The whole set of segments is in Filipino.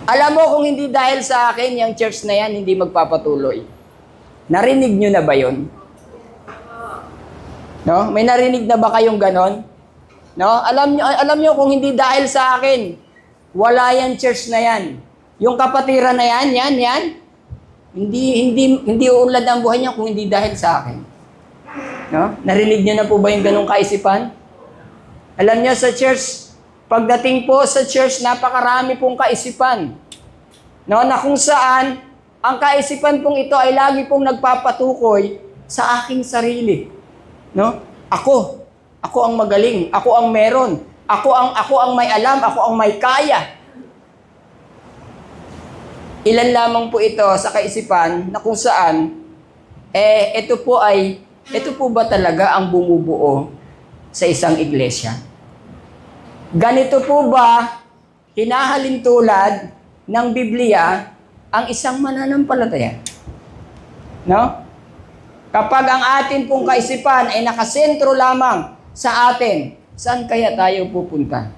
Alam mo kung hindi dahil sa akin, yung church na yan, hindi magpapatuloy. Narinig nyo na ba yun? No? May narinig na ba kayong ganon? No? Alam nyo kung hindi dahil sa akin, wala yan church na yan. Yung kapatiran na yan, hindi uunlad ang buhay niya kung hindi dahil sa akin. No? Narinig nyo na po ba yung ganong kaisipan? Alam nyo sa church, pagdating po sa church, napakarami pong kaisipan. No, na kung saan, ang kaisipan pong ito ay lagi pong nagpapatukoy sa aking sarili. No? Ako ang magaling, ako ang meron, ako ang may alam, ako ang may kaya. Ilan lamang po ito sa kaisipan na kung saan, ito po ba talaga ang bumubuo sa isang iglesia? Ganito po ba hinahalin tulad ng Biblia ang isang mananampalataya? No? Kapag ang atin pong kaisipan ay nakasentro lamang sa atin, saan kaya tayo pupunta?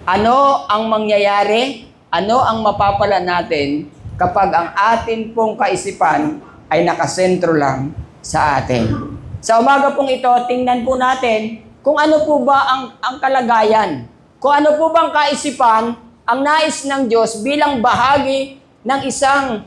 Ano ang mangyayari? Ano ang mapapala natin kapag ang atin pong kaisipan ay nakasentro lang sa atin? Sa umaga pong ito, tingnan po natin kung ano po ba ang kalagayan. Kung ano po bang kaisipan ang nais ng Diyos bilang bahagi ng isang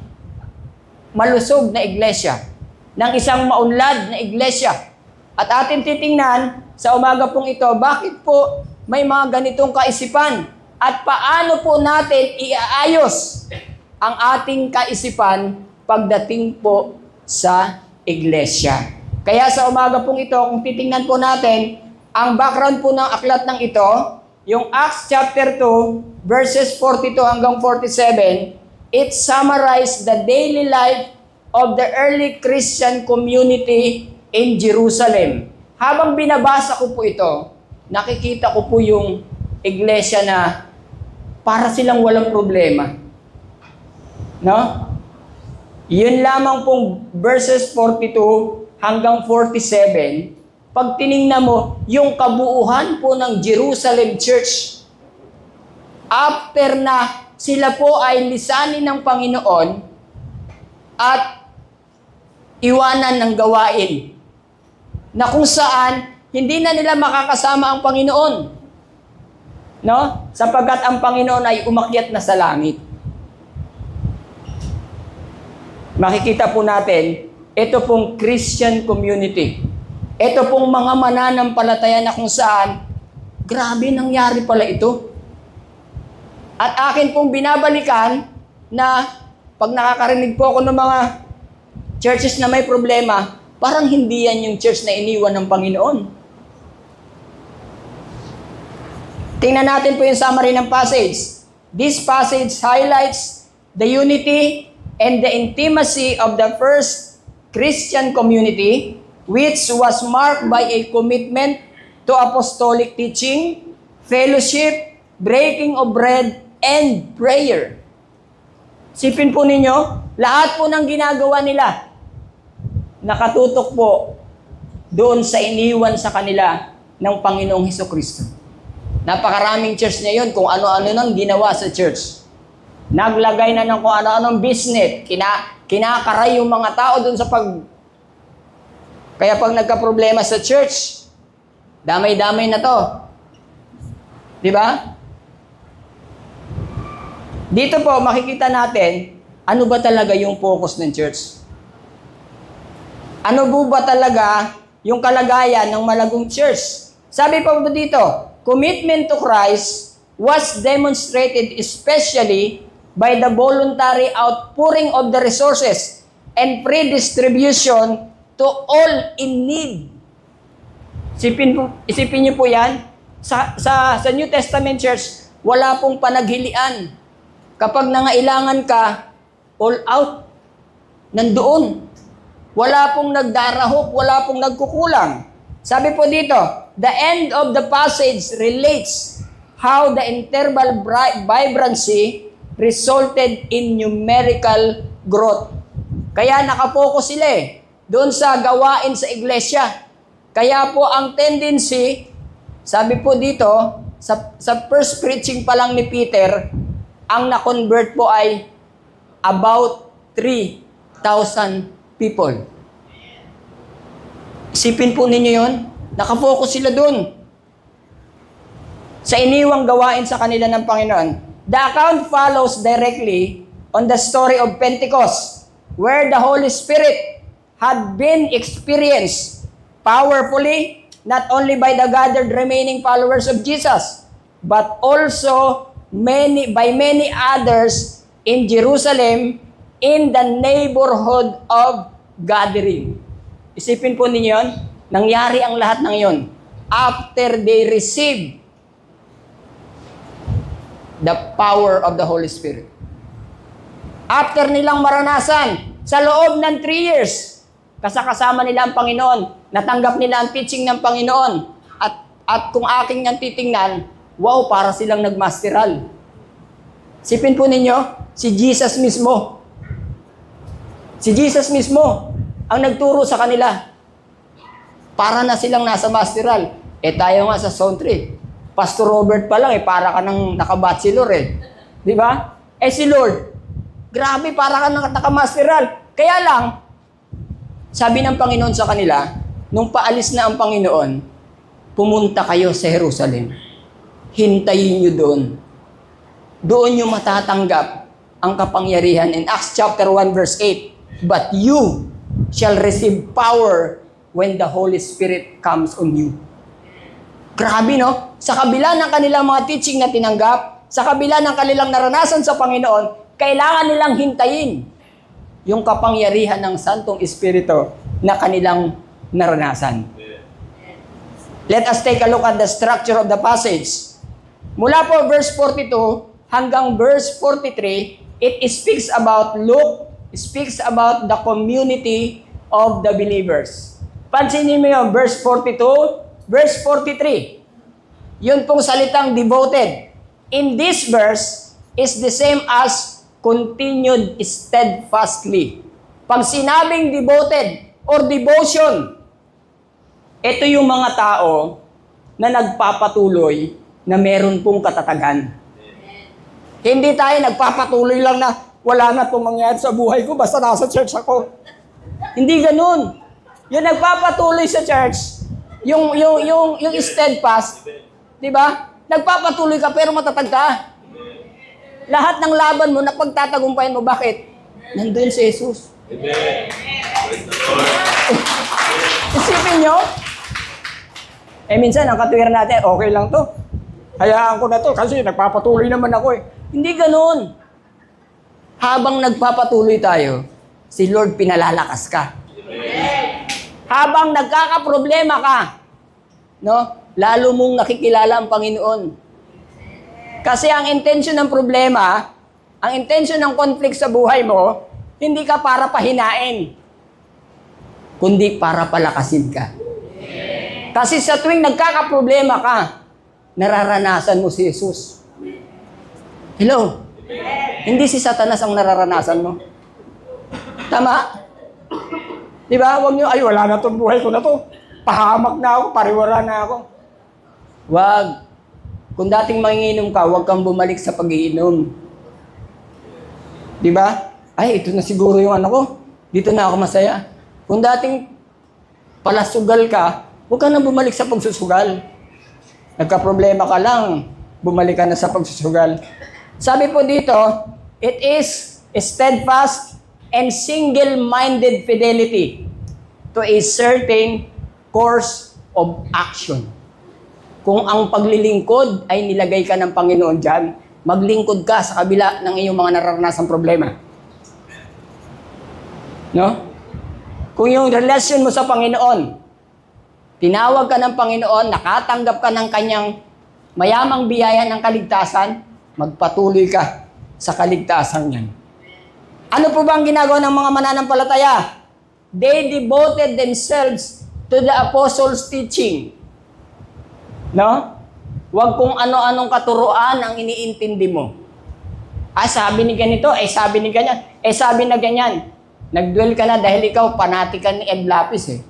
malusog na iglesia, ng isang maunlad na iglesia. At atin titingnan sa umaga pong ito, bakit po may mga ganitong kaisipan? At paano po natin iaayos ang ating kaisipan pagdating po sa iglesia? Kaya sa umaga pong ito, kung titingnan po natin, ang background po ng aklat ng ito, yung Acts chapter 2, verses 42 hanggang 47, it summarized the daily life of the early Christian community in Jerusalem. Habang binabasa ko po ito, nakikita ko po yung iglesia na para silang walang problema. No? Yun lamang pong verses 42 hanggang 47, pag tiningnan mo, yung kabuuhan po ng Jerusalem Church, after na sila po ay lisanin ng Panginoon at iwanan ng gawain, na kung saan hindi na nila makakasama ang Panginoon. No? Sapagkat ang Panginoon ay umakyat na sa langit. Makikita po natin, ito pong Christian community. Ito pong mga mananampalataya na kung saan, grabe nangyari pala ito. At akin pong binabalikan na pag nakakarinig po ako ng mga churches na may problema, parang hindi yan yung church na iniwan ng Panginoon. Tingnan natin po yung summary ng passage. This passage highlights the unity and the intimacy of the first Christian community, which was marked by a commitment to apostolic teaching, fellowship, breaking of bread, and prayer. Sipin po ninyo, lahat po ng ginagawa nila, nakatutok po doon sa iniwan sa kanila ng Panginoong Hesukristo. Napakaraming church ngayon kung ano-ano nang ginawa sa church. Naglagay na ng kung ano-anong business, kinakaray yung mga tao doon sa Kaya pag nagka-problema sa church, damay-damay na to. Di ba? Dito po, makikita natin, ano ba talaga yung focus ng church? Ano po ba talaga yung kalagayan ng malagong church? Sabi po dito, commitment to Christ was demonstrated especially by the voluntary outpouring of the resources and free distribution to all in need. Isipin niyo po yan. Sa New Testament Church, wala pong panaghilian. Kapag nangailangan ka, all out, nandoon. Wala pong nagdarahok, wala pong nagkukulang. Sabi po dito, the end of the passage relates how the interval vibrancy resulted in numerical growth. Kaya nakapokus sila doon sa gawain sa iglesia. Kaya po ang tendency, sabi po dito, sa first preaching pa lang ni Peter, ang na-convert po ay about 3,000 people. Isipin po ninyo yun. Nakafocus sila dun sa iniwang gawain sa kanila ng Panginoon. The account follows directly on the story of Pentecost, where the Holy Spirit had been experienced powerfully, not only by the gathered remaining followers of Jesus, but also by many others in Jerusalem, in the neighborhood of gathering. Isipin po ninyo yun, nangyari ang lahat ng yon after they received the power of the Holy Spirit. After nilang maranasan, sa loob ng 3 years, kasama nila ang Panginoon, natanggap nila ang teaching ng Panginoon, at kung aking niyang titingnan, wow, para silang nagmasteral. Sipin po ninyo, si Jesus mismo ang nagturo sa kanila. Para na silang nasa masteral. Tayo nga sa Zone 3. Pastor Robert pa lang, para ka nang naka-bachelor Di ba? Si Lord, grabe, para ka nang naka-masteral. Kaya lang, sabi ng Panginoon sa kanila, nung paalis na ang Panginoon, pumunta kayo sa Jerusalem. Hintayin nyo doon. Doon nyo matatanggap ang kapangyarihan. In Acts chapter 1 verse 8, but you shall receive power when the Holy Spirit comes on you. Grabe, no? Sa kabila ng kanilang mga teaching na tinanggap, sa kabila ng kanilang naranasan sa Panginoon, kailangan nilang hintayin yung kapangyarihan ng Santong Espiritu na kanilang naranasan. Let us take a look at the structure of the passage. Mula po verse 42 hanggang verse 43, it speaks about the community of the believers. Pansinin mo yun, verse 42, verse 43. Yun pong salitang devoted. In this verse is the same as continued steadfastly. Pag sinabing devoted or devotion, ito yung mga tao na nagpapatuloy na meron pong katatagan. Hindi tayo nagpapatuloy lang na wala na itong mangyayari sa buhay ko, basta nasa church ako. Hindi ganun. Yung nagpapatuloy sa church, yung steadfast, di ba? Nagpapatuloy ka pero matatag ka. Lahat ng laban mo, napagtatagumpayan mo. Bakit? Nandun si Jesus. Isipin nyo, minsan, ang katwiran natin, okay lang to. Hayaan ko na to kasi nagpapatuloy naman ako Hindi ganun. Habang nagpapatuloy tayo, si Lord pinalalakas ka. Habang nagkakaproblema ka, no? Lalo mong nakikilala ang Panginoon. Kasi ang intention ng problema, ang intention ng conflict sa buhay mo, hindi ka para pahinain, kundi para palakasin ka. Kasi sa tuwing nagkakaproblema ka, nararanasan mo si Jesus. Hello? Hindi si Satanas ang nararanasan mo. Tama? Di ba? Huwag nyo, wala na itong buhay ko na to. Pahamak na ako, pariwara na ako. Huwag. Kung dating manginginom ka, huwag kang bumalik sa pag-iinom. Di ba? Ito na siguro yung ko. Dito na ako masaya. Kung dating palasugal ka, huwag ka na bumalik sa pagsusugal. Nagka-problema ka lang, bumalik ka na sa pagsusugal. Sabi po dito, it is a steadfast and single-minded fidelity to a certain course of action. Kung ang paglilingkod ay nilagay ka ng Panginoon dyan, maglingkod ka sa kabila ng iyong mga nararanasang problema. No? Kung yung relasyon mo sa Panginoon, tinawag ka ng Panginoon, nakatanggap ka ng kanyang mayamang biyaya ng kaligtasan, magpatuloy ka sa kaligtasan niyan. Ano po ba ang ginagawa ng mga mananampalataya? They devoted themselves to the apostles' teaching. No? Huwag kung ano-anong katuruan ang iniintindi mo. Sabi ni ganito, sabi ni ganyan, sabi na ganyan. Nagduel ka na dahil ikaw panatikan ni Ed Lapis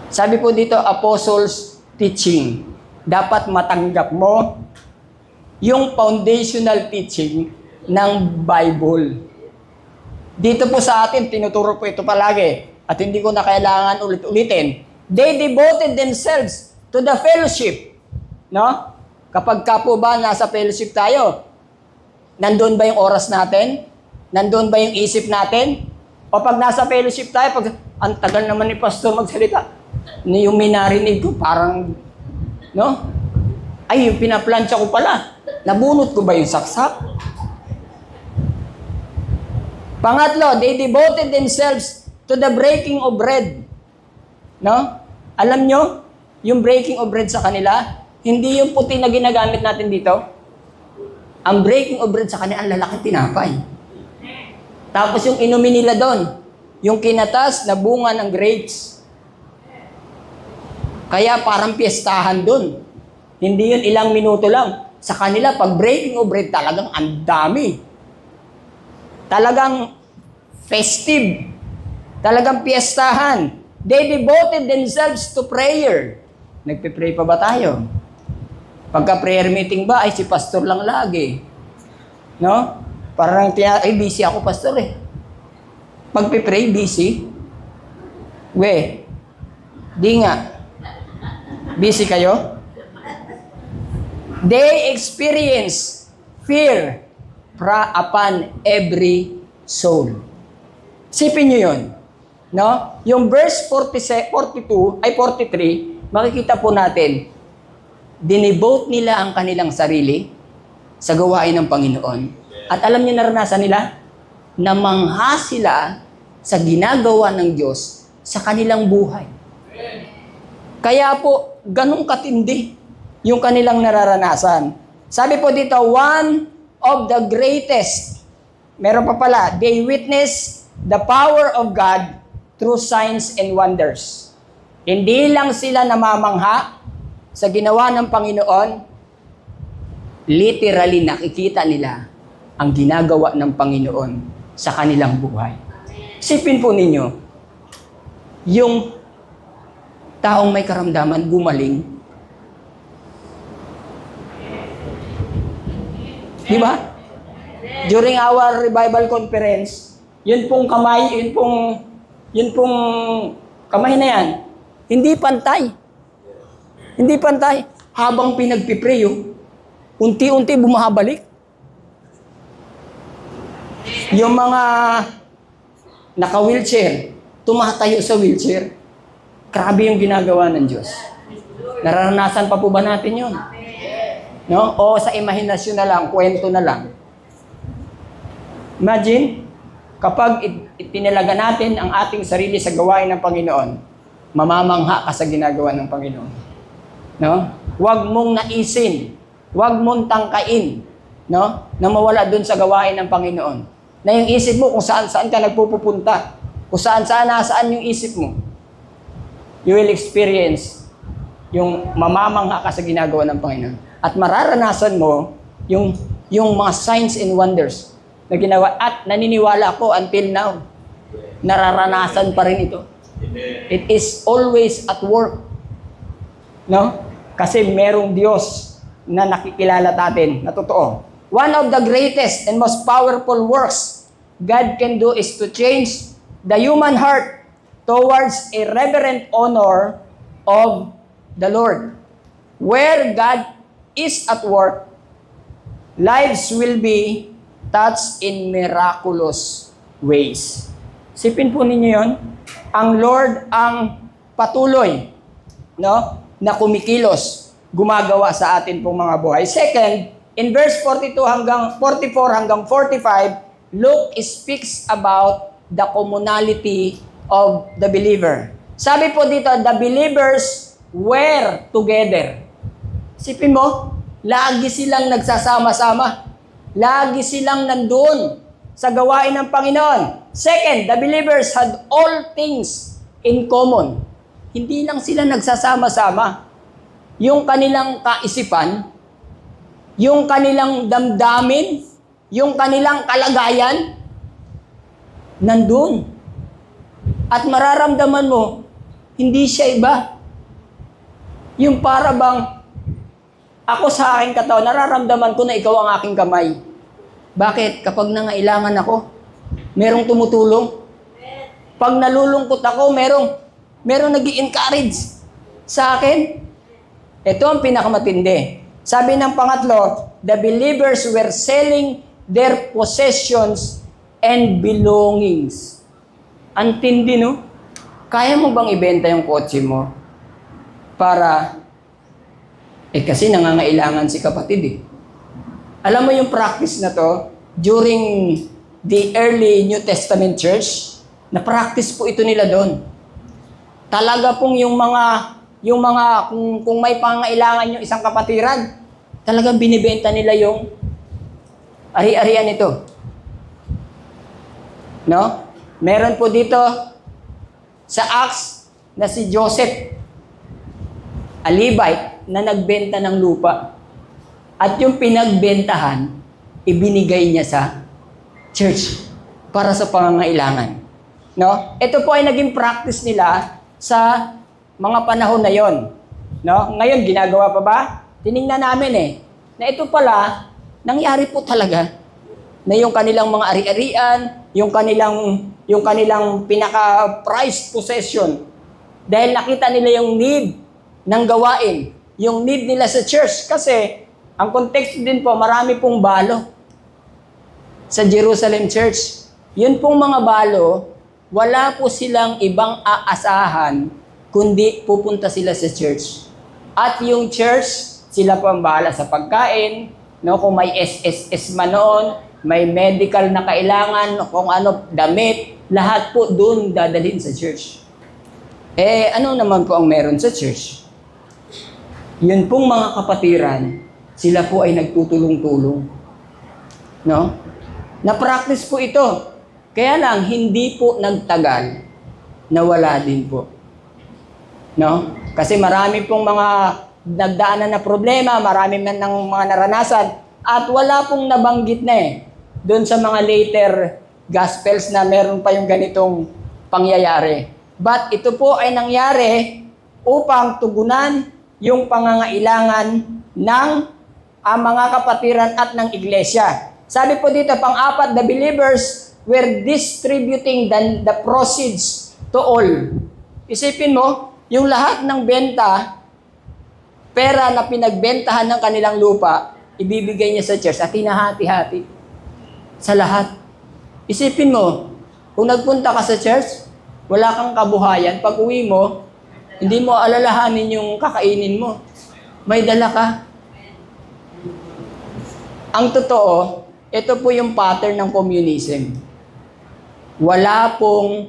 Sabi po dito, apostles' teaching. Dapat matanggap mo yung foundational teaching ng Bible. Dito po sa atin, tinuturo po ito palagi at hindi ko na kailangan ulit-ulitin. They devoted themselves to the fellowship. No? Kapag ka po ba nasa fellowship tayo, nandun ba yung oras natin? Nandun ba yung isip natin? O pag nasa fellowship tayo, pag ang tagal naman ni pastor magsalita, yung minarinig ko, parang, no? Ay, yung pinaplansya ko pala. Nabunot ko ba yung saksak? Pangatlo, they devoted themselves to the breaking of bread. No? Alam nyo, yung breaking of bread sa kanila, hindi yung puti na ginagamit natin dito. Ang breaking of bread sa kanila, ang lalaki tinapay. Tapos yung inumin nila doon, yung kinatas na bunga ng grapes. Kaya parang piyestahan doon. Hindi yun ilang minuto lang. Sa kanila, pag breaking of bread, talagang ang dami. Talagang festive. Talagang piyestahan. They devoted themselves to prayer. Nagpe-pray pa ba tayo? Pagka prayer meeting ba, ay si pastor lang lagi. No? Parang ay busy ako pastor eh. Pagpe-pray, busy? Di nga. Busy kayo? They experience fear upon every soul. Sipin nyo yun. No? Yung verse 43, makikita po natin, dinivote nila ang kanilang sarili sa gawain ng Panginoon. At alam niyo naranasan nila? Namangha sila sa ginagawa ng Diyos sa kanilang buhay. Kaya po, ganun katindi yung kanilang nararanasan. Sabi po dito, one of the greatest, meron pa pala, they witness the power of God through signs and wonders. Hindi lang sila namamangha sa ginawa ng Panginoon, literally nakikita nila ang ginagawa ng Panginoon sa kanilang buhay. Isipin po ninyo, yung taong may karamdaman gumaling. Di ba? During our revival conference, yun pong kamay, yun pong kamay na yan, hindi pantay. Hindi pantay. Habang pinagpipray, unti-unti bumahabalik. Yung mga naka-wheelchair, tumatayo sa wheelchair. Grabe yung ginagawa ng Diyos. Nararanasan pa po ba natin yun? No? O sa imahinasyon na lang, kwento na lang. Imagine, kapag itinalaga natin ang ating sarili sa gawain ng Panginoon, mamamangha ka sa ginagawa ng Panginoon. No? Huwag mong naisin, huwag mong tangkain, no? Na mawala dun sa gawain ng Panginoon. Na yung isip mo kung saan-saan ka nagpupunta, kung saan-saan nasaan yung isip mo, you will experience yung mamamangha ka sa ginagawa ng Panginoon. At mararanasan mo yung mga signs and wonders na ginawa. At naniniwala ko until now, nararanasan pa rin ito. It is always at work. No? Kasi merong Diyos na nakikilala natin na totoo. One of the greatest and most powerful works God can do is to change the human heart towards a reverent honor of the Lord. Where God is at work, lives will be touched in miraculous ways. Sipin po ninyo yon. Ang Lord ang patuloy, no, na kumikilos, gumagawa sa atin pong mga buhay. Second, in verse 44 hanggang 45, Luke speaks about the commonality of the believer. Sabi po dito, the believers were together. Sipin mo, lagi silang nagsasama-sama. Lagi silang nandun sa gawain ng Panginoon. Second, the believers had all things in common. Hindi lang sila nagsasama-sama. Yung kanilang kaisipan, yung kanilang damdamin, yung kanilang kalagayan, nandun. At mararamdaman mo, hindi siya iba. Yung para bang Ako sa aking katawan, nararamdaman ko na ikaw ang aking kamay. Bakit? Kapag nangailangan ako, merong tumutulong. Pag nalulungkot ako, merong nag-i-encourage sa akin. Ito ang pinakamatindi. Sabi ng pangatlo, the believers were selling their possessions and belongings. Ang tindi, no? Kaya mo bang ibenta yung kotse mo para, kasi nangangailangan si kapatid eh. Alam mo yung practice na to, during the early New Testament church, na-practice po ito nila doon. Talaga pong yung mga kung may pangailangan yung isang kapatiran, talagang binibenta nila yung ari-arian nito. No? Meron po dito sa Acts na si Joseph, a Levite, na nagbenta ng lupa. At yung pinagbentahan, ibinigay niya sa church para sa pangangailangan. No? Ito po ay naging practice nila sa mga panahon na yon. No? Ngayon, ginagawa pa ba? Tiningnan namin na ito pala, nangyari po talaga na yung kanilang mga ari-arian, yung kanilang pinaka-prized possession, dahil nakita nila yung need ng gawain, yung need nila sa church. Kasi, ang context din po, marami pong balo sa Jerusalem Church. Yun pong mga balo, wala po silang ibang aasahan, kundi pupunta sila sa church. At yung church, sila po ang bahala sa pagkain, no? Kung may SSS man noon, may medical na kailangan, kung ano, damit, lahat po doon dadalhin sa church. Ano naman po ang meron sa church? Yun pong mga kapatiran, sila po ay nagtutulong-tulong. No? Na-practice po ito. Kaya lang, hindi po nagtagal na wala din po. No? Kasi marami pong mga nagdaanan na problema, marami man ng mga naranasan, at wala pong nabanggit na doon sa mga later Gospels na meron pa yung ganitong pangyayari. But ito po ay nangyari upang tugunan yung pangangailangan ng mga kapatiran at ng iglesia. Sabi po dito, pang-apat, the believers were distributing the proceeds to all. Isipin mo, yung lahat ng benta, pera na pinagbentahan ng kanilang lupa, ibibigay niya sa church at hinahati-hati sa lahat. Isipin mo, kung nagpunta ka sa church, wala kang kabuhayan, pag uwi mo, hindi mo alalahanin yung kakainin mo. May dala ka. Ang totoo, ito po yung pattern ng communism. Wala pong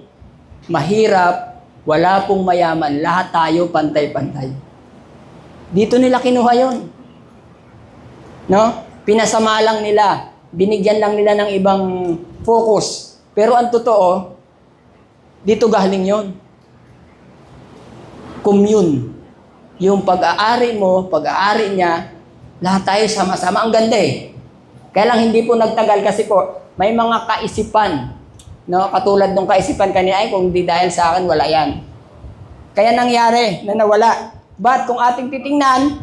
mahirap, wala pong mayaman, lahat tayo pantay-pantay. Dito nila kinuha yun. No? Pinasama lang nila, binigyan lang nila ng ibang focus. Pero ang totoo, dito galing yon. Commune. Yung pag-aari mo, pag-aari niya, lahat tayo sama-sama. Ang ganda Kaya lang hindi po nagtagal kasi po, may mga kaisipan. No? Katulad ng kaisipan kanina, kung di dahil sa akin, wala yan. Kaya nangyari na nawala. But kung ating titingnan,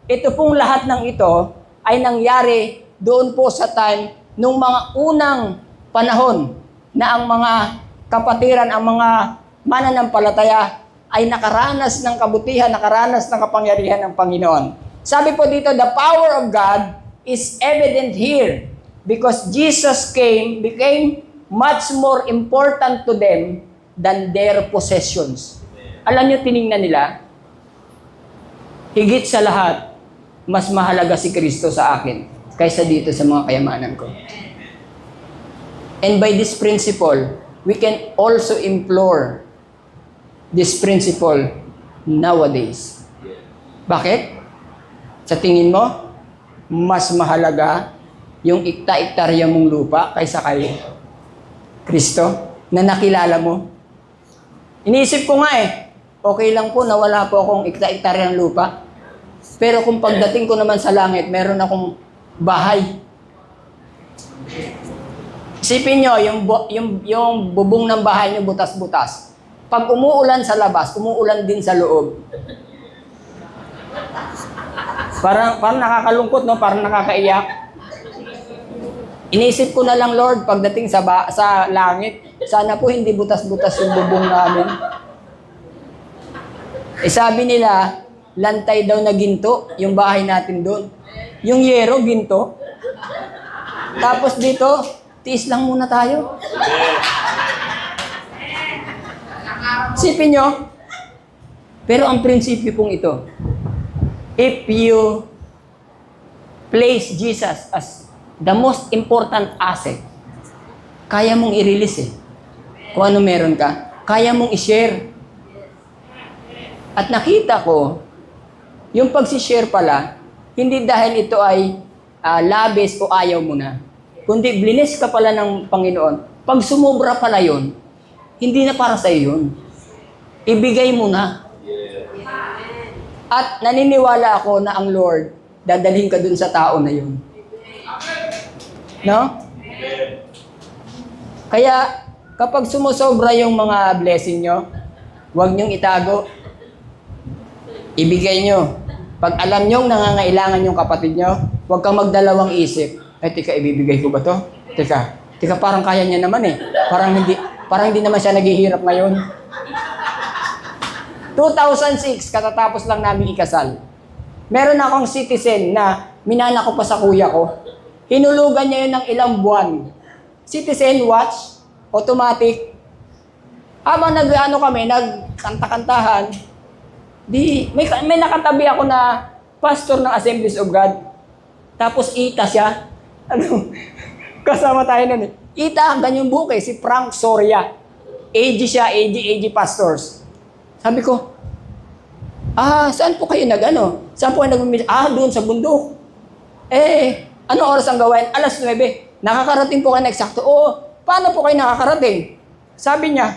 ito pong lahat ng ito ay nangyari doon po sa time nung mga unang panahon na ang mga kapatiran, ang mga mananampalataya ay nakaranas ng kabutihan, nakaranas ng kapangyarihan ng Panginoon. Sabi po dito, the power of God is evident here because Jesus became much more important to them than their possessions. Alam niyo, tiningnan nila, higit sa lahat, mas mahalaga si Kristo sa akin kaysa dito sa mga kayamanan ko. And by this principle, we can also implore this principle nowadays. Bakit? Sa tingin mo, mas mahalaga yung ikta-iktarya mong lupa kaysa kay Kristo na nakilala mo? Iniisip ko nga okay lang po na wala po akong ikta-iktarya ng lupa. Pero kung pagdating ko naman sa langit, meron akong bahay. Isipin nyo, yung bubong ng bahay nyo butas-butas. Pag umuulan sa labas, umuulan din sa loob. Parang nakakalungkot, no? Parang nakakaiyak. Inisip ko na lang, Lord, pagdating sa langit, sana po hindi butas-butas yung bubong namin. Sabi nila, lantay daw na ginto, yung bahay natin doon. Yung yero, ginto. Tapos dito, tiis lang muna tayo. Sipin nyo. Pero ang prinsipyo pong ito, if you place Jesus as the most important asset, kaya mong i-release kung ano meron ka. Kaya mong i-share. At nakita ko, yung pag-share pala, hindi dahil ito ay labis o ayaw mo na. Kundi blinis ka pala ng Panginoon. Pag sumobra pala yun, hindi na para sa'yo yun. Ibigay mo na. At naniniwala ako na ang Lord, dadalhin ka dun sa tao na yun. No? Kaya, kapag sumusobra yung mga blessing nyo, huwag nyong itago. Ibigay nyo. Pag alam nyong nangangailangan yung kapatid nyo, huwag kang magdalawang isip. Teka, ibibigay ko ba to? Teka, parang kaya niya naman eh. Parang hindi naman siya naghihirap ngayon. 2006, katatapos lang namin ikasal. Meron akong citizen na minana ko pa sa kuya ko. Hinulugan niya yun ng ilang buwan. Citizen watch, automatic. Habang nagkanta-kantahan, may nakatabi ako na pastor ng Assemblies of God. Tapos ita siya. Kasama tayo nun eh. Ita, hanggang yung buke, si Frank Soria. AG siya, AG pastors. Sabi ko, saan po kayo Saan po kayo doon sa bundok. Anong oras ang gawain? 9:00. Nakakarating po kayo na eksakto. Oo, paano po kayo nakakarating? Sabi niya,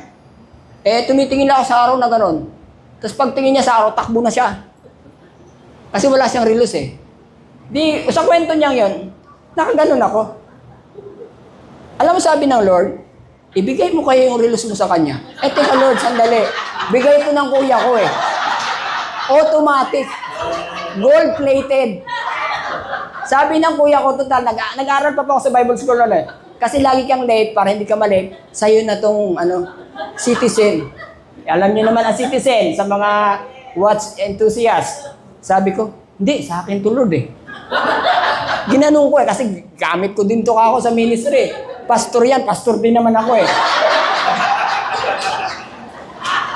tumitingin lang ako sa araw na ganon. Tapos pagtingin niya sa araw, takbo na siya. Kasi wala siyang relos eh. Sa kwento niya yun, nakaganon ako. Alam mo sabi ng Lord, ibigay mo kayo yung relos mo sa kanya. Teka Lord, sandali. Bigay ko ng kuya ko eh. Automatic. Gold-plated. Sabi ng kuya ko, total, nag-aaral pa po ako sa Bible School noon eh. Kasi lagi kang late, para hindi ka malate, sa'yo na tong citizen. Alam niyo naman ang citizen sa mga watch enthusiast. Sabi ko, hindi, sa akin to Lord eh. Ginanong ko eh, kasi gamit ko din to ako sa ministry. Pastor yan, pastor din naman ako eh.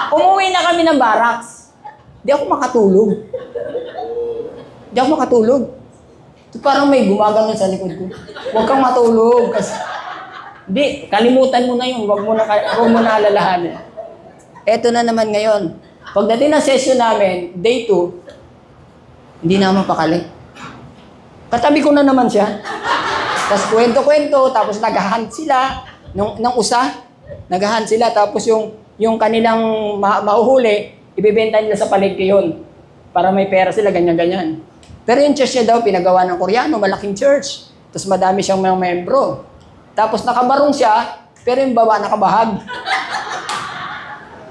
Umuwi na kami ng barracks. Di ako makatulog. So, parang may gumagano sa likod ko. Huwag kang matulog. Kasi, di, kalimutan mo na yun. Huwag mo na alalahanin. Eto na naman ngayon. Pagdating ng session namin, day 2, hindi na mapakali. Katabi ko na naman siya. Tapos kwento-kwento, tapos nag-hunt sila ng usa. Nag-hunt sila, tapos yung kanilang mahuhuli, ibibenta nila sa palengke yun. Para may pera sila, ganyan-ganyan. Pero yung church niya daw, pinagawa ng Koreano, malaking church. Tapos madami siyang mga membro. Tapos nakabarong siya, pero yung baba nakabahag.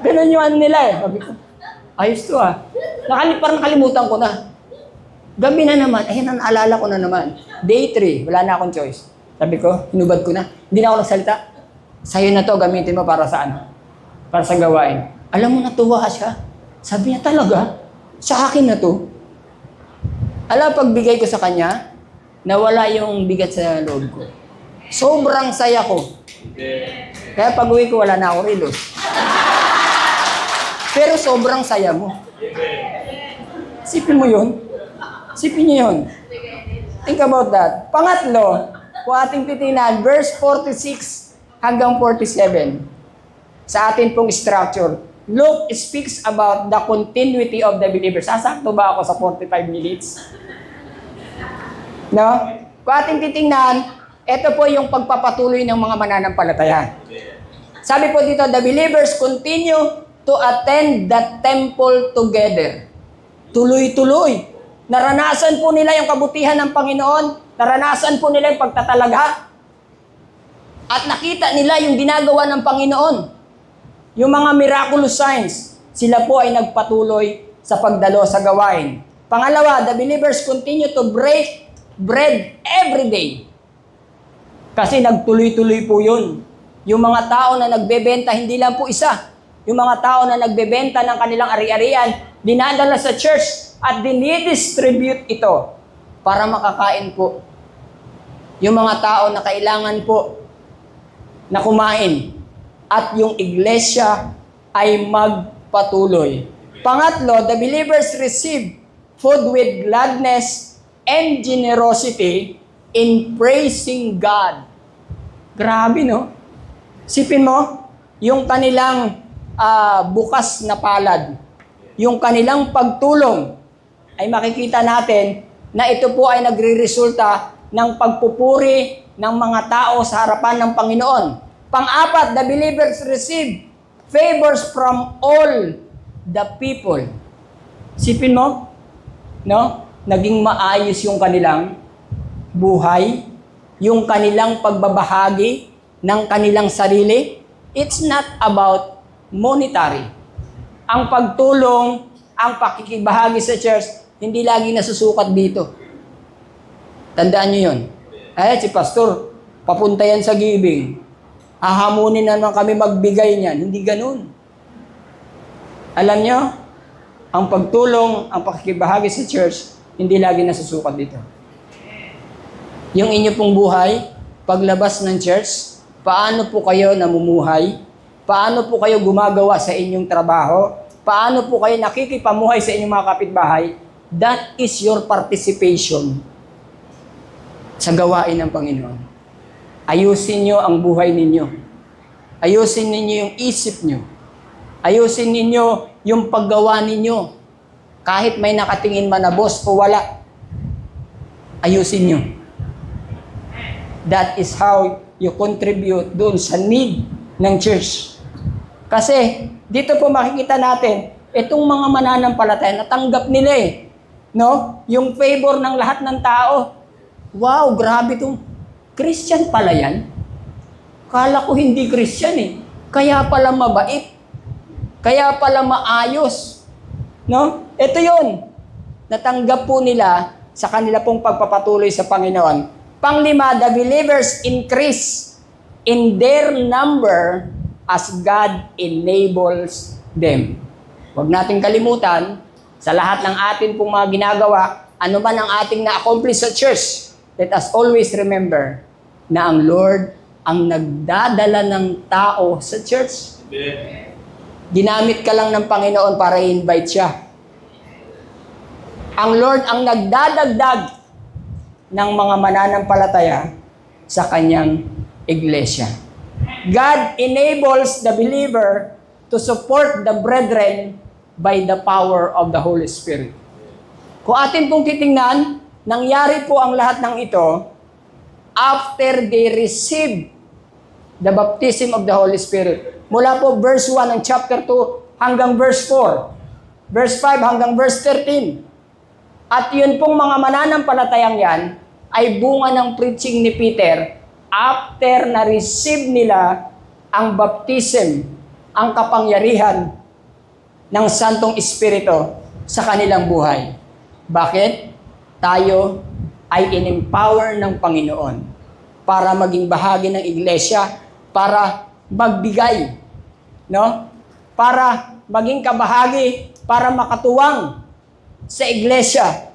Ganun yung nila eh. Sabi ko, ayos to ah. Parang nakalimutan ko na. Gabi na naman, naalala ko na naman. Day 3, wala na akong choice. Sabi ko, hinubad ko na. Hindi na ako nagsalita. Sa'yo na to, gamitin mo para sa Para sa gawain. Alam mo, natuwa siya. Sabi niya, talaga? Sa akin na to. Alam, pagbigay ko sa kanya, nawala yung bigat sa loob ko. Sobrang saya ko. Kaya pag uwi ko, wala na ako relos. Pero sobrang saya mo. Sipin mo yun. Sipin niyo yun. Think about that. Pangatlo, kung ating titingnan, verse 46 hanggang 47. Sa atin pong structure, Luke speaks about the continuity of the believers. Sasakto ba ako sa 45 minutes? No? Kung ating titingnan, ito po yung pagpapatuloy ng mga mananampalataya. Sabi po dito, the believers continue to attend the temple together. Tuloy-tuloy. Naranasan po nila yung kabutihan ng Panginoon. Naranasan po nila yung pagtatalaga. At nakita nila yung ginagawa ng Panginoon. Yung mga miraculous signs, sila po ay nagpatuloy sa pagdalo sa gawain. Pangalawa, the believers continue to break bread every day. Kasi nagtuloy-tuloy po yun. Yung mga tao na nagbebenta, hindi lang po isa. Yung mga tao na nagbebenta ng kanilang ari-arian, dinadala sa church at dinidistribute ito para makakain po. Yung mga tao na kailangan po na kumain at yung iglesia ay magpatuloy. Pangatlo, the believers receive food with gladness and generosity in praising God. Grabe, no? Sipin mo, yung kanilang bukas na palad, yung kanilang pagtulong, ay makikita natin na ito po ay nagre-resulta ng pagpupuri ng mga tao sa harapan ng Panginoon. Pang-apat, the believers receive favors from all the people. Sipin mo, no? Naging maayos yung kanilang buhay, yung kanilang pagbabahagi ng kanilang sarili. It's not about monetary. Ang pagtulong, ang pakikibahagi sa church, hindi lagi nasusukat dito. Tandaan nyo yun. Ay, si pastor, papunta yan sa giving. Hahamunin na naman kami magbigay niyan. Hindi ganun. Alam nyo, ang pagtulong, ang pakikibahagi sa church, hindi lagi nasusukat dito. Yung inyo pong buhay, paglabas ng church, paano po kayo namumuhay? Paano po kayo gumagawa sa inyong trabaho? Paano po kayo nakikipamuhay sa inyong mga kapitbahay? That is your participation sa gawain ng Panginoon. Ayusin nyo ang buhay ninyo. Ayusin ninyo yung isip nyo. Ayusin ninyo yung paggawa ninyo. Kahit may nakatingin man na boss o wala, ayusin nyo. That is how you contribute doon sa need ng church. Kasi dito po makikita natin, itong mga mananampalataya, natanggap nila no? Yung favor ng lahat ng tao. Wow, grabe itong Christian pala yan. Kala ko hindi Christian Kaya pala mabait. Kaya pala maayos. No? Ito yun. Natanggap po nila sa kanila pong pagpapatuloy sa Panginoon. Panglima, the believers increase in their number as God enables them. Huwag natin kalimutan, sa lahat ng atin pong mga ginagawa, ano man ang ating na-accomplish sa church, let us always remember na ang Lord ang nagdadala ng tao sa church. Ginamit ka lang ng Panginoon para i-invite siya. Ang Lord ang nagdadagdag ng mga mananampalataya sa kanyang iglesia. God enables the believer to support the brethren by the power of the Holy Spirit. Kung atin pong titingnan, nangyari po ang lahat ng ito after they receive the baptism of the Holy Spirit. Mula po verse 1 ng chapter 2 hanggang verse 4. Verse 5 hanggang verse 13. At yun pong mga mananampalatayang yan ay bunga ng preaching ni Peter after na-receive nila ang baptism, ang kapangyarihan ng Santong Espiritu sa kanilang buhay. Bakit? Tayo ay in-empower ng Panginoon para maging bahagi ng iglesia, para magbigay, no? Para maging kabahagi, para makatuwang sa iglesia.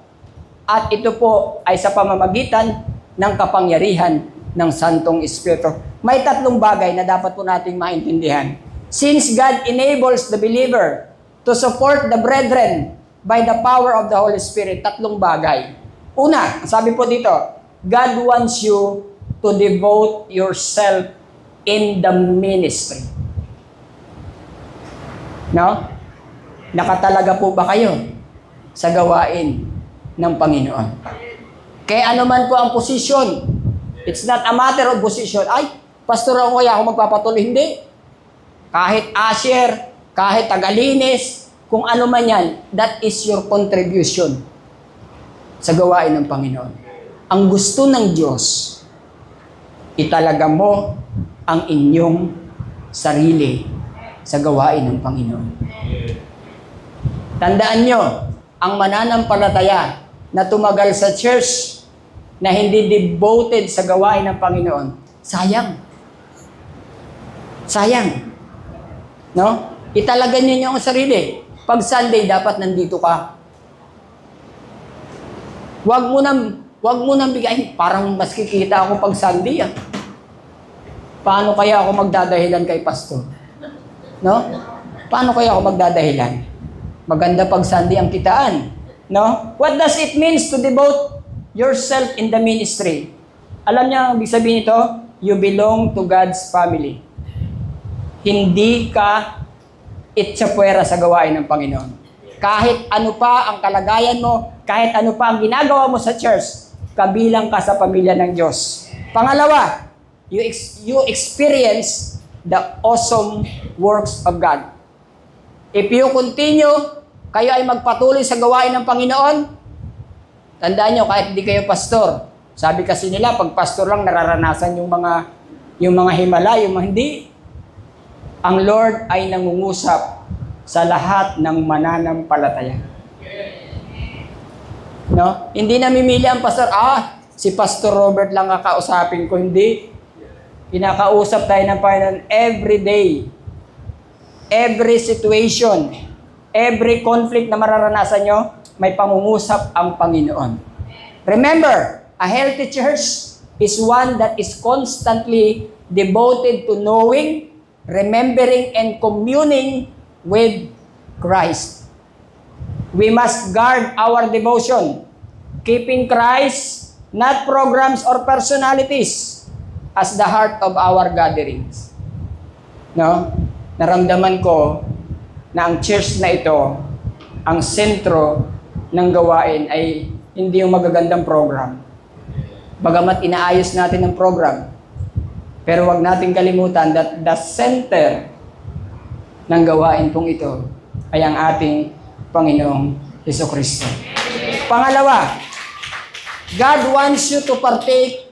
At ito po ay sa pamamagitan ng kapangyarihan ng Santong Espiritu. May tatlong bagay na dapat po nating maintindihan. Since God enables the believer to support the brethren by the power of the Holy Spirit, tatlong bagay. Una, sabi po dito, God wants you to devote yourself in the ministry. No? Nakatalaga po ba kayo sa gawain ng Panginoon? Kaya ano man po ang posisyon, it's not a matter of position. Ay, pastor ako kaya ako magpapatuloy. Hindi. Kahit usher, kahit tagalinis, kung ano man yan, that is your contribution sa gawain ng Panginoon. Ang gusto ng Diyos, italaga mo ang inyong sarili sa gawain ng Panginoon. Tandaan nyo, ang mananampalataya na tumagal sa church na hindi devoted sa gawain ng Panginoon, sayang. Sayang. No? Italagan niyo ang sarili. Pag Sunday, dapat nandito ka. Wag mo nang bigay, parang mas kikita ako pag Sunday. Paano kaya ako magdadahilan kay pastor? No? Paano kaya ako magdadahilan? Maganda pag Sunday ang kitaan. No? What does it means to devote yourself in the ministry? Alam niyo ang ibig sabihin nito? You belong to God's family. Hindi ka itsapuera sa gawain ng Panginoon. Kahit ano pa ang kalagayan mo, kahit ano pa ang ginagawa mo sa church, kabilang ka sa pamilya ng Diyos. Pangalawa, you experience the awesome works of God. If you continue, kayo ay magpatuloy sa gawain ng Panginoon, tandaan nyo, kahit hindi kayo pastor, sabi kasi nila, pag pastor lang nararanasan yung mga himala, yung mga hindi. Ang Lord ay nangungusap sa lahat ng mananampalataya. No? Hindi namimili ang pastor, si Pastor Robert lang kakausapin ko. Hindi. Kinakausap tayo ng Panginoon every day. Every situation, every conflict na mararanasan nyo, may pangungusap ang Panginoon. Remember, a healthy church is one that is constantly devoted to knowing, remembering, and communing with Christ. We must guard our devotion, keeping Christ, not programs or personalities, as the heart of our gatherings. No? Naramdaman ko na ang church na ito, ang sentro ng gawain ay hindi yung magagandang program. Bagamat inaayos natin ang program, pero wag natin kalimutan that the center ng gawain pong ito ay ang ating Panginoong Jesucristo. Pangalawa, God wants you to partake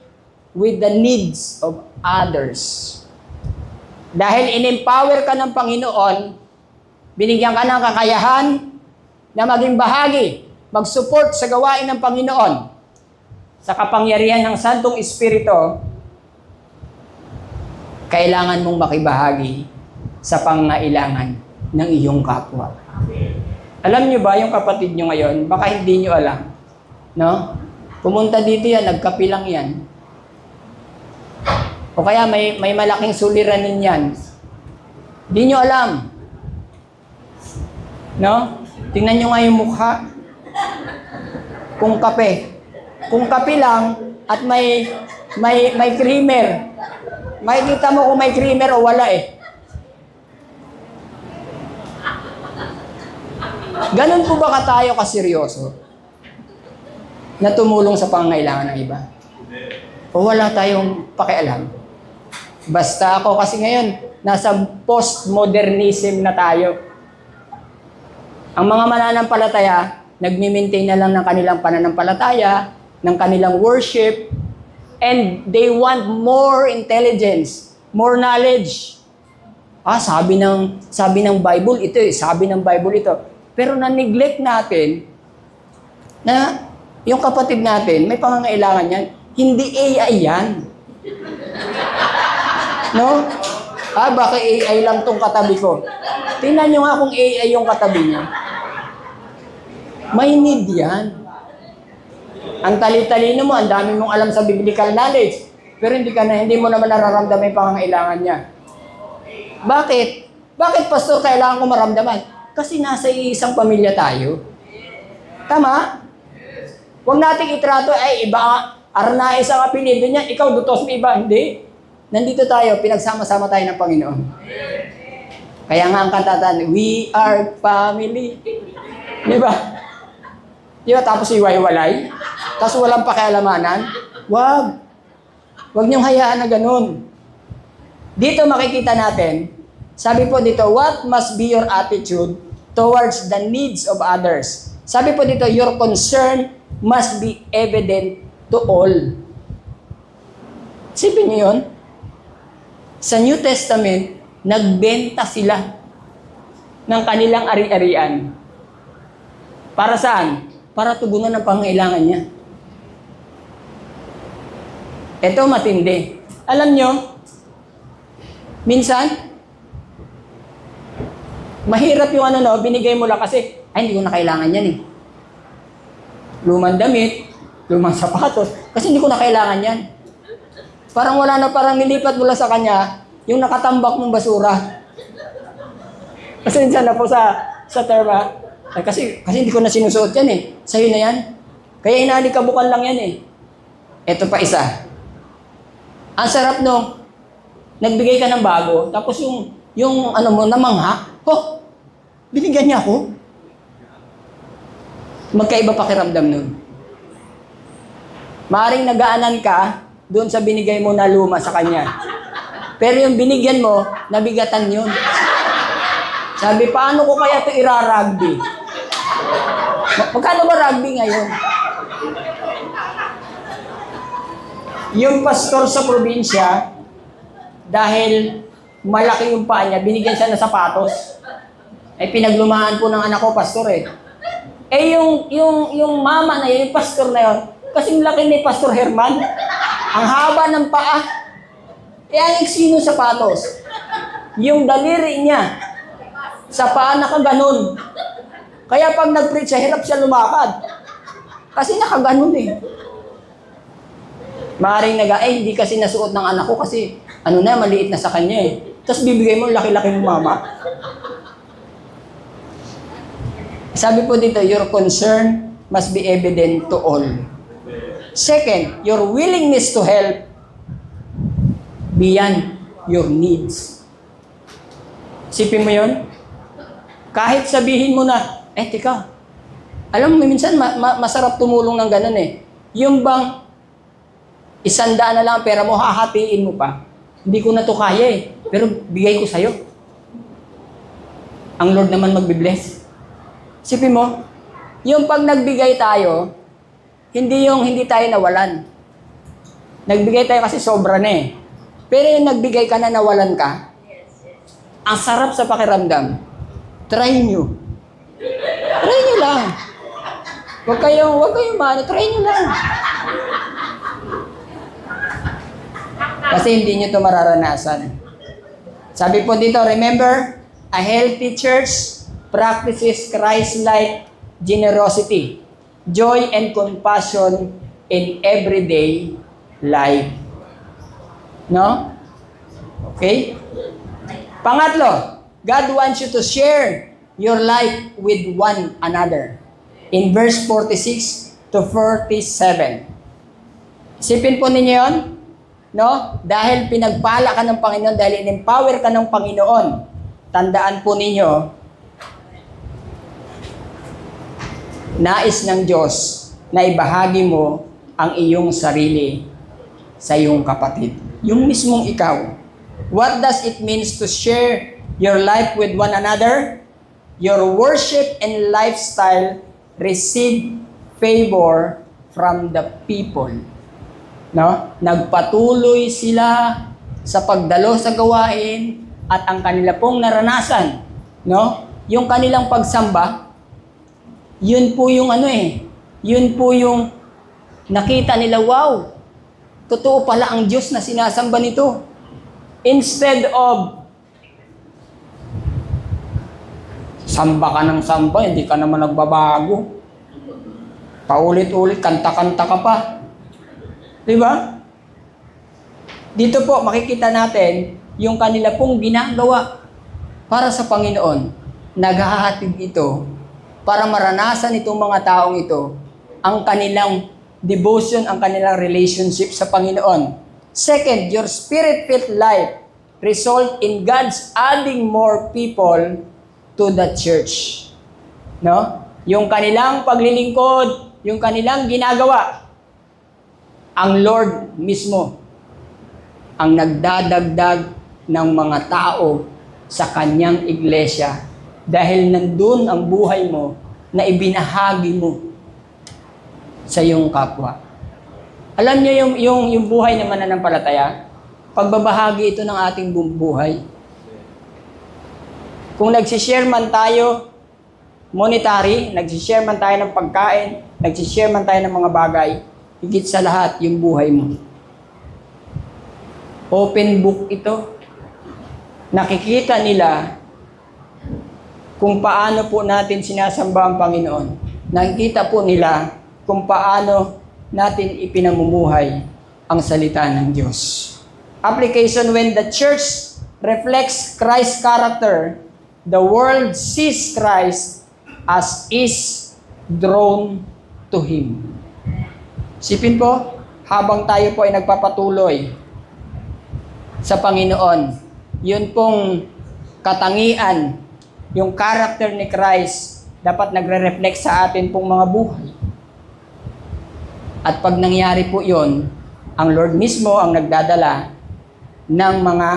with the needs of others. Dahil in-empower ka ng Panginoon, binigyan ka ng kakayahan na maging bahagi, mag-support sa gawain ng Panginoon. Sa kapangyarihan ng Santong Espiritu, kailangan mong makibahagi sa pangailangan ng iyong kapwa. Alam niyo ba, yung kapatid niyo ngayon, baka hindi niyo alam, no? Pumunta dito yan, nagkapilang yan. O kaya may malaking suliranin yan. Di nyo alam. No? Tingnan nyo nga yung mukha. Kung kape lang at may creamer. Makikita mo kung may creamer o wala eh. Ganun po ba tayo kaseryoso na tumulong sa pangangailangan ng iba? O wala tayong pakialam? Basta ako kasi ngayon, nasa postmodernism na tayo. Ang mga mananampalataya, nagmi-maintain na lang ng kanilang pananampalataya, ng kanilang worship, and they want more intelligence, more knowledge. Sabi ng Bible ito eh, sabi ng Bible ito. Pero na-neglect natin na yung kapatid natin, may pangangailangan yan. Hindi AI yan. No? Baka AI lang tong katabi ko. Tingnan nyo nga kung AI yung katabi niya. May need yan. Ang tali-talino mo, ang dami mong alam sa biblical knowledge, pero hindi mo naman nararamdaman yung pangangailangan niya. Bakit? Bakit, pastor, kailangan ko maramdaman? Kasi nasa isang pamilya tayo. Tama? Huwag nating itrato, iba, Arnaiz ang apelido niya, ikaw dutos mo iba. Hindi. Nandito tayo, pinagsama-sama tayo ng Panginoon. Kaya nga ang kantataan, we are family. Di ba? Di ba? Tapos iwaiwalay. Tapos walang pakialamanan. Wag niyong hayaan na ganun. Dito makikita natin, sabi po dito, what must be your attitude towards the needs of others? Sabi po dito, your concern must be evident to all. Sipin niyo yun? Sa New Testament, nagbenta sila ng kanilang ari-arian Para saan? Para tugunan ang pangailangan niya. Ito matindi. Alam nyo, minsan, mahirap yung binigay mo lang kasi, ay, hindi ko na kailangan yan eh. Lumang damit, lumang sapatos, kasi hindi ko na kailangan yan. Parang wala na, parang nilipat mo lang sa kanya, yung nakatambak mong basura. Kasi minsan na po sa terma, ay, kasi hindi ko na sinusuot yan eh. Sa'yo na yan. Kaya inaalikabukan lang yan eh. Ito pa isa. Ang sarap nung nagbigay ka ng bago, tapos yung namangha, binigyan niya ako. Magkaiba pakiramdam nun. Maaring nagaanan ka doon sa binigay mo na luma sa kanya. Pero yung binigyan mo, nabigatan yun. Sabi, paano ko kaya ito ira-rugby? Magkano ba rugby ngayon? Yung pastor sa probinsya, dahil malaki yung paa niya, binigyan siya ng sapatos. Ay pinaglumahan po ng anak ko, pastor eh. Eh yung mama na yun, yung pastor na yun, kasing laki ni Pastor Herman, ang haba ng paa. Eh ang eksino sapatos, yung daliri niya, sa paa nakaganon. Kaya pag nag-preach siya, hirap siya lumakad. Kasi nakaganon eh. Maaring hindi kasi nasuot ng anak ko kasi maliit na sa kanya eh. Tapos bibigay mo laki-laki ng mama. Sabi po dito, your concern must be evident to all. Second, your willingness to help beyond your needs. Sipin mo yun? Kahit sabihin mo na, teka, alam mo, minsan masarap tumulong ng ganun eh. Yung bang 100 na lang ang pera mo, hahatiin mo pa. Hindi ko na to kaya eh. Pero bigay ko sa'yo. Ang Lord naman magbibless. Sipin mo, yung pag nagbigay tayo, hindi tayo nawalan. Nagbigay tayo kasi sobra na eh. Pero yung nagbigay ka na nawalan ka, ang sarap sa pakiramdam. Try nyo. Try nyo lang. Huwag kayong try nyo lang. Kasi hindi nyo ito mararanasan. Sabi po dito, remember, a healthy church practices Christ-like generosity, joy, and compassion in everyday life. No? Okay? Pangatlo, God wants you to share your life with one another. In verse 46 to 47. Isipin po ninyo yun? No? Dahil pinagpala ka ng Panginoon, dahil in-empower ka ng Panginoon, tandaan po ninyo, nais ng Diyos na ibahagi mo ang iyong sarili sa iyong kapatid. Yung mismong ikaw. What does it means to share your life with one another? Your worship and lifestyle receive favor from the people. No? Nagpatuloy sila sa pagdalo sa gawain at ang kanila pong naranasan, no? Yung kanilang pagsamba, yun po yung yun po yung nakita nila, wow, totoo pala ang Diyos na sinasamba nito. Instead of samba ka ng samba, hindi ka naman nagbabago. Paulit-ulit, kanta-kanta ka pa. Diba? Dito po, makikita natin yung kanila pong ginagawa para sa Panginoon. Naghahatid ito para maranasan itong mga taong ito ang kanilang devotion, ang kanilang relationship sa Panginoon. Second, your spirit-filled life result in God's adding more people to the church. No? Yung kanilang paglilingkod, yung kanilang ginagawa, ang Lord mismo ang nagdadagdag ng mga tao sa kanyang iglesia dahil nandun ang buhay mo na ibinahagi mo sa iyong kapwa. Alam niyo yung buhay ng mananampalataya, pagbabahagi ito ng ating buhay. Kung nagsishare man tayo monetary, nagsishare man tayo ng pagkain, nagsishare man tayo ng mga bagay, higit sa lahat yung buhay mo. Open book ito. Nakikita nila kung paano po natin sinasamba ang Panginoon. Nakikita po nila kung paano natin ipinamumuhay ang salita ng Diyos. Application: when the church reflects Christ's character, the world sees Christ as is drawn to Him. Sipin po, habang tayo po ay nagpapatuloy sa Panginoon, yun pong katangian, yung character ni Christ, dapat nagre-reflect sa atin pong mga buhay. At pag nangyari po yun, ang Lord mismo ang nagdadala ng mga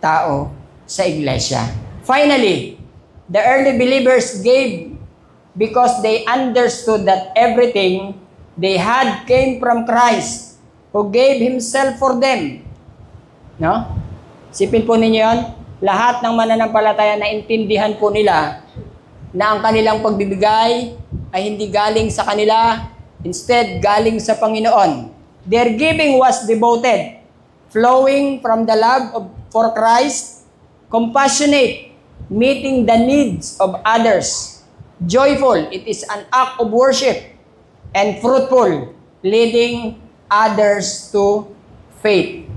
tao sa iglesia. Finally, the early believers gave because they understood that everything they had came from Christ, who gave Himself for them. No? Sipin po ninyo yun, lahat ng mananampalataya na intindihan po nila na ang kanilang pagbibigay ay hindi galing sa kanila, instead galing sa Panginoon. Their giving was devoted, flowing from the love for Christ, compassionate, meeting the needs of others, joyful, it is an act of worship, and fruitful, leading others to faith.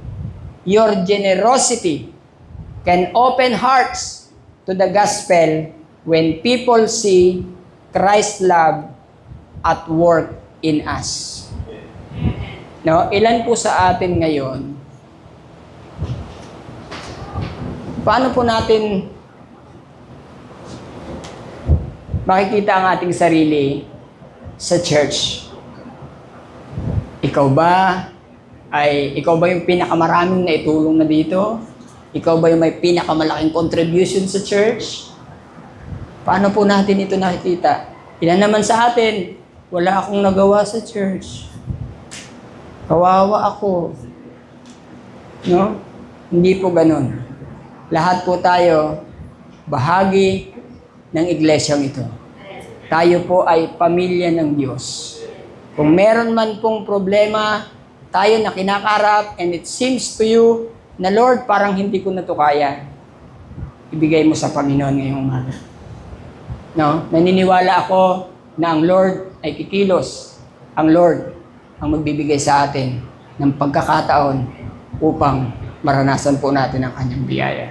Your generosity can open hearts to the gospel when people see Christ's love at work in us. No, ilan po sa atin ngayon, paano po natin makikita ang ating sarili sa church? Ikaw ba yung pinakamaraming naitulong na dito? Ikaw ba yung may pinakamalaking contribution sa church? Paano po natin ito nakikita? Ilan naman sa atin, wala akong nagawa sa church. Kawawa ako. No? Hindi po ganun. Lahat po tayo bahagi ng iglesyang ito. Tayo po ay pamilya ng Diyos. Kung meron man pong problema, tayo na kinakarap, and it seems to you na, Lord, parang hindi ko na ito kaya, ibigay mo sa Panginoon ngayong umaga. No? Naniniwala ako na ang Lord ay kikilos. Ang Lord ang magbibigay sa atin ng pagkakataon upang maranasan po natin ang kanyang biyaya.